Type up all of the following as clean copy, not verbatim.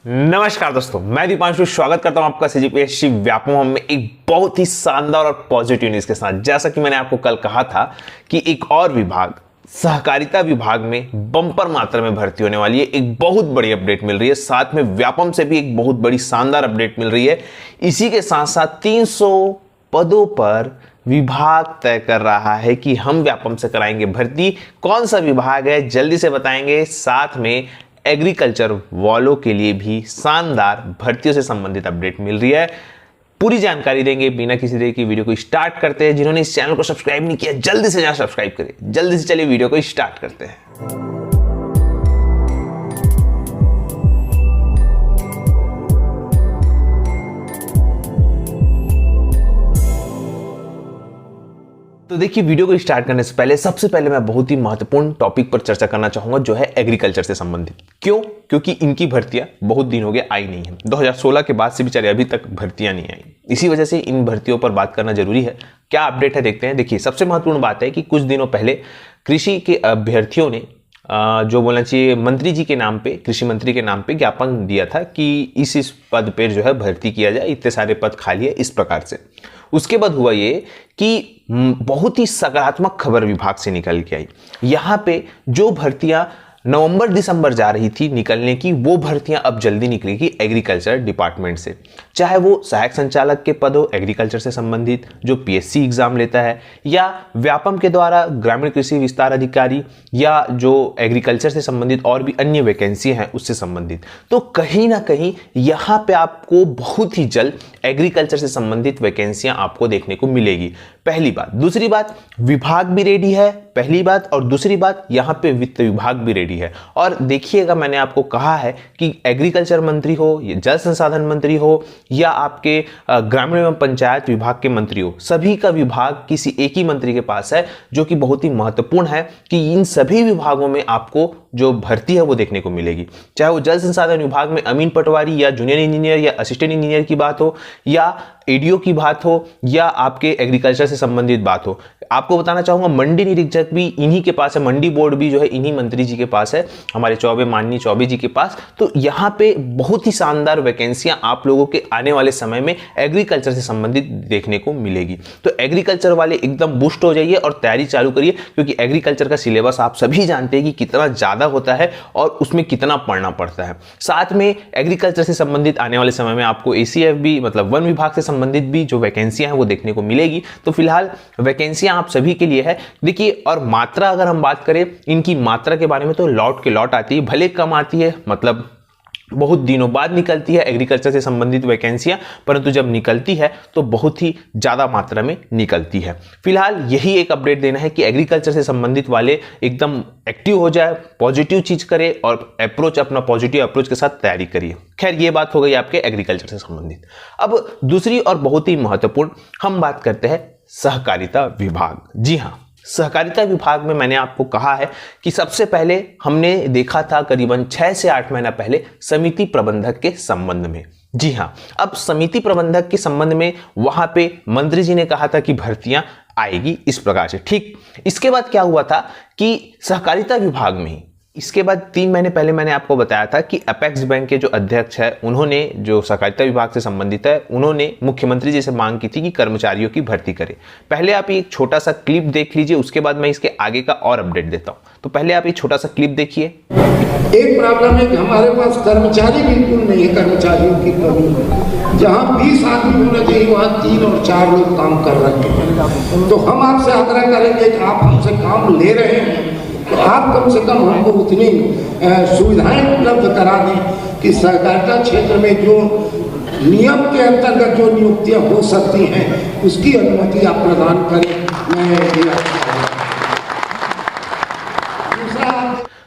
नमस्कार दोस्तों, मैं दीपांशु स्वागत करता हूं आपका सीजीपीएससी व्यापम में एक बहुत ही शानदार और पॉजिटिव न्यूज के साथ। जैसा कि मैंने आपको कल कहा था कि एक और विभाग, सहकारिता विभाग में बम्पर मात्रा में भर्ती होने वाली है। एक बहुत बड़ी अपडेट मिल रही है, साथ में व्यापम से भी एक बहुत बड़ी शानदार अपडेट मिल रही है। इसी के साथ साथ 300 पदों पर विभाग तय कर रहा है कि हम व्यापम से कराएंगे भर्ती। कौन सा विभाग है जल्दी से बताएंगे। साथ में एग्रीकल्चर वालों के लिए भी शानदार भर्तियों से संबंधित अपडेट मिल रही है। पूरी जानकारी देंगे। बिना किसी देरी की वीडियो को स्टार्ट करते हैं। जिन्होंने इस चैनल को सब्सक्राइब नहीं किया जल्दी से जाकर सब्सक्राइब करें। जल्दी से चलिए वीडियो को स्टार्ट करते हैं। तो देखिए, वीडियो को स्टार्ट करने से पहले सबसे पहले मैं बहुत ही महत्वपूर्ण टॉपिक पर चर्चा करना चाहूंगा, जो है एग्रीकल्चर से संबंधित। क्यों? क्योंकि इनकी भर्तियां बहुत दिन हो गए आई नहीं है। 2016 के बाद से बेचारे अभी तक भर्तियां नहीं आई। इसी वजह से इन भर्तियों पर बात करना जरूरी है। क्या अपडेट है देखते हैं। देखिए, सबसे महत्वपूर्ण बात है कि कुछ दिनों पहले कृषि के अभ्यर्थियों ने जो बोलना चाहिए मंत्री जी के नाम पे, कृषि मंत्री के नाम पे ज्ञापन दिया था कि इस पद पर जो है भर्ती किया जाए, इतने सारे पद खाली है, इस प्रकार से। उसके बाद हुआ ये कि बहुत ही सकारात्मक खबर विभाग से निकल के आई। यहाँ पे जो भर्तियां नवंबर दिसंबर जा रही थी निकलने की, वो भर्तियां अब जल्दी निकलेगी एग्रीकल्चर डिपार्टमेंट से। चाहे वो सहायक संचालक के पद हो एग्रीकल्चर से संबंधित, जो पीएससी एग्जाम लेता है, या व्यापम के द्वारा ग्रामीण कृषि विस्तार अधिकारी, या जो एग्रीकल्चर से संबंधित और भी अन्य वैकेंसी हैं उससे संबंधित। तो कहीं ना कहीं यहाँ पे आपको बहुत ही जल्द एग्रीकल्चर से संबंधित वैकेंसियां आपको देखने को मिलेगी। पहली बात। दूसरी बात, विभाग भी रेडी है, पहली बात। और दूसरी बात, यहाँ पे वित्त विभाग भी रेडी है। और देखिएगा, मैंने आपको कहा है कि एग्रीकल्चर मंत्री हो, या जल संसाधन मंत्री हो, या आपके ग्रामीण एवं पंचायत विभाग के मंत्री हो, सभी का विभाग किसी एक ही मंत्री के पास है, जो कि बहुत ही महत्वपूर्ण है कि इन सभी विभागों में आपको जो भर्ती है वो देखने को मिलेगी। चाहे वो जल संसाधन विभाग में अमीन पटवारी, या जूनियर इंजीनियर, या असिस्टेंट इंजीनियर की बात हो, या एडीओ की बात हो, या आपके एग्रीकल्चर से संबंधित बात हो। आपको बताना चाहूंगा, मंडी निरीक्षक भी इन्हीं के पास है, मंडी बोर्ड भी जो है इन्हीं मंत्री जी के पास है, हमारे माननीय चौबे जी के पास। तो यहाँ पे बहुत ही शानदार वैकेंसियां आप लोगों के आने वाले समय में एग्रीकल्चर से संबंधित देखने को मिलेगी। तो एग्रीकल्चर वाले एकदम बूस्ट हो जाइए और तैयारी चालू करिए, क्योंकि एग्रीकल्चर का सिलेबस आप सभी जानते हैं कि कितना ज्यादा होता है और उसमें कितना पढ़ना पड़ता है। साथ में एग्रीकल्चर से संबंधित आने वाले समय में आपको एसीएफबी मतलब वन विभाग से संबंधित भी जो वैकेंसियां हैं वो देखने को मिलेगी। तो फिलहाल वैकेंसियां आप सभी के लिए है। देखिए, और मात्रा अगर हम बात करें इनकी मात्रा के बारे में, तो लौट के लौट आती है, भले कम आती है, मतलब बहुत दिनों बाद निकलती है एग्रीकल्चर से संबंधित वैकेंसियां, परंतु जब निकलती है तो बहुत ही ज्यादा मात्रा में निकलती है। फिलहाल यही एक अपडेट देना है कि एग्रीकल्चर से संबंधित वाले एकदम एक्टिव हो जाए, पॉजिटिव चीज करे और अप्रोच अपना पॉजिटिव अप्रोच के साथ तैयारी करिए। खैर, ये बात हो गई आपके एग्रीकल्चर से संबंधित। अब दूसरी और बहुत ही महत्वपूर्ण हम बात करते हैं सहकारिता विभाग। जी हाँ, सहकारिता विभाग में मैंने आपको कहा है कि सबसे पहले हमने देखा था करीबन 6 से 8 महीना पहले समिति प्रबंधक के संबंध में। जी हाँ, अब समिति प्रबंधक के संबंध में वहां पे मंत्री जी ने कहा था कि भर्तियां आएगी इस प्रकार से। ठीक, इसके बाद क्या हुआ था कि सहकारिता विभाग में ही इसके बाद 3 महीने पहले मैंने आपको बताया था कि अपेक्स बैंक के जो अध्यक्ष है, उन्होंने जो सहकारिता विभाग से संबंधित है, उन्होंने मुख्यमंत्री जी से मांग की थी कि कर्मचारियों की भर्ती करें। पहले आप एक छोटा सा क्लिप देख लीजिए, उसके बाद मैं इसके आगे का और अपडेट देता हूं। तो पहले आप एक छोटा सा क्लिप देखिए। एक प्रॉब्लम है कि हमारे पास कर्मचारी बिल्कुल नहीं है, कर्मचारियों की कमी है। जहाँ 20 आदमी होना चाहिए वहाँ 3 और 4 लोग काम कर रहे हैं। तो हम आपसे आग्रह करेंगे कि आप हमसे काम ले रहे हैं तो आप कम से कम हमको उतनी सुविधाएं उपलब्ध करा दें कि सहकारिता क्षेत्र में जो नियम के अंतर्गत जो नियुक्तियां हो सकती हैं उसकी अनुमति आप प्रदान करें।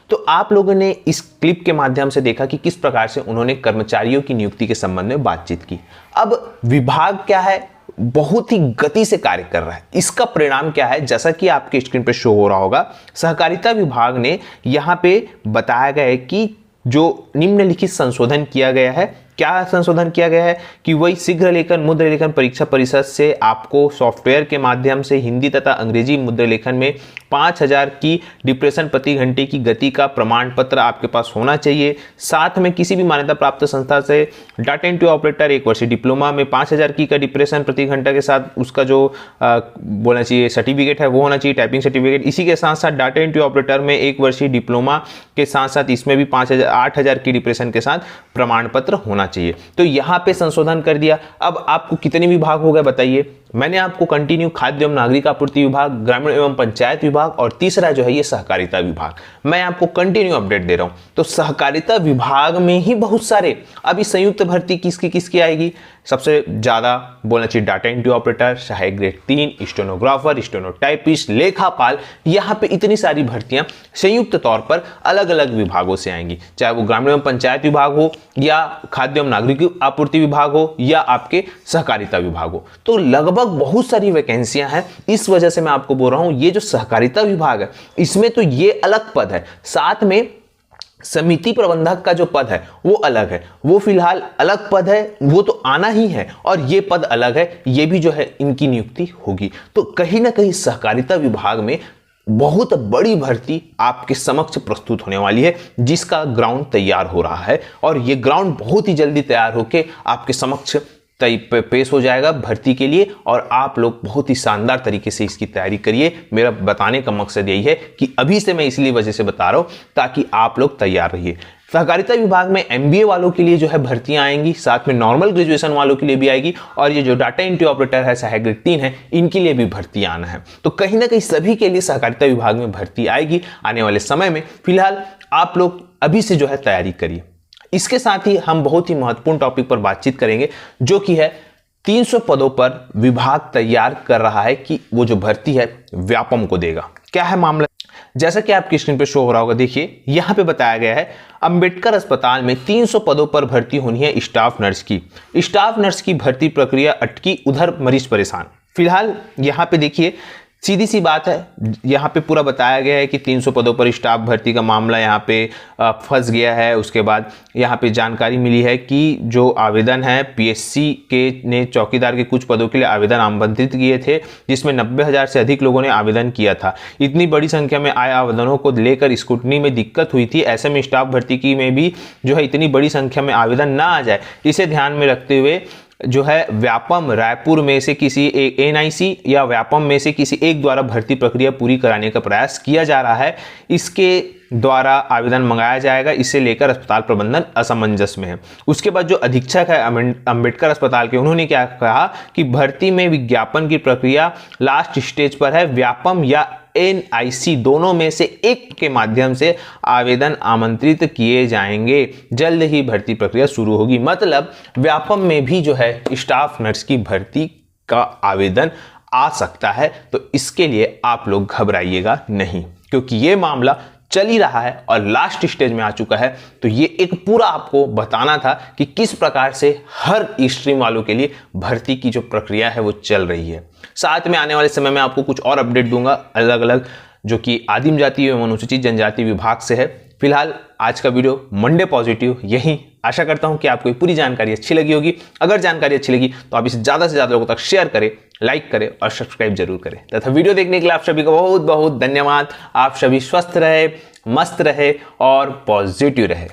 तो आप लोगों ने इस क्लिप के माध्यम से देखा कि किस प्रकार से उन्होंने कर्मचारियों की नियुक्ति के संबंध में बातचीत की। अब विभाग क्या है, बहुत ही गति से कार्य कर रहा है। इसका परिणाम क्या है, जैसा कि आपके स्क्रीन पे शो हो रहा होगा, सहकारिता विभाग ने यहां पे बताया गया है कि जो निम्नलिखित संशोधन किया गया है क्या संशोधन किया गया है कि वही शीघ्र लेखन मुद्र लेखन परीक्षा परिषद से आपको सॉफ्टवेयर के माध्यम से हिंदी तथा अंग्रेजी मुद्र लेखन में 5000 की डिप्रेशन प्रति घंटे की गति का प्रमाण पत्र आपके पास होना चाहिए। साथ में किसी भी मान्यता प्राप्त संस्था से डाटा एंट्री ऑपरेटर 1 वर्षीय डिप्लोमा में 5000 की का डिप्रेशन प्रति घंटा के साथ उसका जो बोलना चाहिए सर्टिफिकेट है वो होना चाहिए, टाइपिंग सर्टिफिकेट। इसी के साथ साथ डाटा एंट्री ऑपरेटर में 1 वर्षीय डिप्लोमा के साथ साथ इसमें भी 8000 की डिप्रेशन के साथ प्रमाण पत्र होना चाहिए। तो यहाँ पे संशोधन कर दिया। अब आपको कितने विभाग हो गए बताइए। मैंने आपको कंटिन्यू खाद्य एवं नागरिक आपूर्ति विभाग, ग्रामीण एवं पंचायत विभाग और तीसरा जो है ये सहकारिता विभाग, मैं आपको कंटिन्यू अपडेट दे रहा हूं। तो सहकारिता विभाग में ही बहुत सारे अभी संयुक्त भर्ती किसकी आएगी। सबसे ज्यादा बोलना चाहिए डाटा एंट्री ऑपरेटर, सहायक ग्रेड 3, स्टेनोग्राफर, स्टेनोटाइपिस्ट, लेखापाल। यहाँ पे इतनी सारी भर्तियां संयुक्त तौर पर अलग अलग विभागों से आएंगी, चाहे वो ग्रामीण एवं पंचायत विभाग हो या खाद्य एवं नागरिक आपूर्ति विभाग हो या आपके सहकारिता विभाग हो। तो लगभग बहुत सारी वैकेंसियां हैं। इस वजह से मैं आपको बोल रहा हूं ये जो सहकारिता विभाग है इसमें तो ये अलग पद है, साथ में समिति प्रबंधक का जो पद है वो अलग है, वो फिलहाल अलग पद है, वो तो आना ही है और ये पद अलग है, ये भी जो है इनकी नियुक्ति होगी। तो कहीं ना कहीं सहकारिता विभाग में बहुत बड़ी भर्ती आपके समक्ष प्रस्तुत होने वाली है, जिसका ग्राउंड तैयार हो रहा है और ये ग्राउंड बहुत ही जल्दी तैयार होकर आपके समक्ष पेश हो जाएगा भर्ती के लिए और आप लोग बहुत ही शानदार तरीके से इसकी तैयारी करिए। मेरा बताने का मकसद यही है कि अभी से मैं इसलिए वजह से बता रहा हूं ताकि आप लोग तैयार रहिए। सहकारिता विभाग में MBA वालों के लिए जो है भर्तियां आएंगी, साथ में नॉर्मल ग्रेजुएशन वालों के लिए भी आएगी और ये जो डाटा एंट्री ऑपरेटर है सहायक ग्रेड 3 है इनके लिए भी भर्ती आना है। तो कहीं ना कहीं सभी के लिए सहकारिता विभाग में भर्ती आएगी आने वाले समय में। फिलहाल आप लोग अभी से जो है तैयारी करिए। इसके साथ ही हम बहुत ही महत्वपूर्ण टॉपिक पर बातचीत करेंगे जो कि है 300 पदों पर विभाग तैयार कर रहा है कि वो जो भर्ती है व्यापम को देगा। क्या है मामला, जैसा कि आपकी स्क्रीन पे शो हो रहा होगा, देखिए यहां पे बताया गया है अंबेडकर अस्पताल में 300 पदों पर भर्ती होनी है स्टाफ नर्स की। स्टाफ नर्स की भर्ती प्रक्रिया अटकी, उधर मरीज परेशान। फिलहाल यहां पे देखिए सीधी सी बात है, यहाँ पे पूरा बताया गया है कि 300 पदों पर स्टाफ भर्ती का मामला यहाँ पे फंस गया है। उसके बाद यहाँ पे जानकारी मिली है कि जो आवेदन है PSC के ने चौकीदार के कुछ पदों के लिए आवेदन आमंत्रित किए थे, जिसमें 90,000 से अधिक लोगों ने आवेदन किया था। इतनी बड़ी संख्या में आए आवेदनों को लेकर स्क्रूटनी में दिक्कत हुई थी। ऐसे में स्टाफ भर्ती की में भी जो है इतनी बड़ी संख्या में आवेदन ना आ जाए, इसे ध्यान में रखते हुए जो है व्यापम रायपुर में से किसी एक NIC या व्यापम में से किसी एक द्वारा भर्ती प्रक्रिया पूरी कराने का प्रयास किया जा रहा है। इसके द्वारा आवेदन मंगाया जाएगा, इसे लेकर अस्पताल प्रबंधन असमंजस में है। उसके बाद जो अधीक्षक है अंबेडकर अस्पताल के, उन्होंने क्या कहा कि भर्ती में विज्ञापन की प्रक्रिया लास्ट स्टेज पर है। व्यापम या NIC दोनों में से एक के माध्यम से आवेदन आमंत्रित किए जाएंगे। जल्द ही भर्ती प्रक्रिया शुरू होगी। मतलब व्यापम में भी जो है स्टाफ नर्स की भर्ती का आवेदन आ सकता है। तो इसके लिए आप लोग घबराइएगा नहीं, क्योंकि ये मामला चल ही रहा है और लास्ट स्टेज में आ चुका है। तो ये एक पूरा आपको बताना था कि किस प्रकार से हर स्ट्रीम वालों के लिए भर्ती की जो प्रक्रिया है वो चल रही है। साथ में आने वाले समय में आपको कुछ और अपडेट दूंगा अलग अलग, जो कि आदिम जाति एवं अनुसूचित जनजाति विभाग से है। फिलहाल आज का वीडियो मंडे पॉजिटिव यही। आशा करता हूं कि आपको पूरी जानकारी अच्छी लगी होगी। अगर जानकारी अच्छी लगी तो आप इसे ज्यादा से ज्यादा लोगों तक शेयर करें, लाइक करें और सब्सक्राइब जरूर करें। तथा वीडियो देखने के लिए आप सभी को बहुत बहुत धन्यवाद। आप सभी स्वस्थ रहे, मस्त रहे और पॉजिटिव रहे।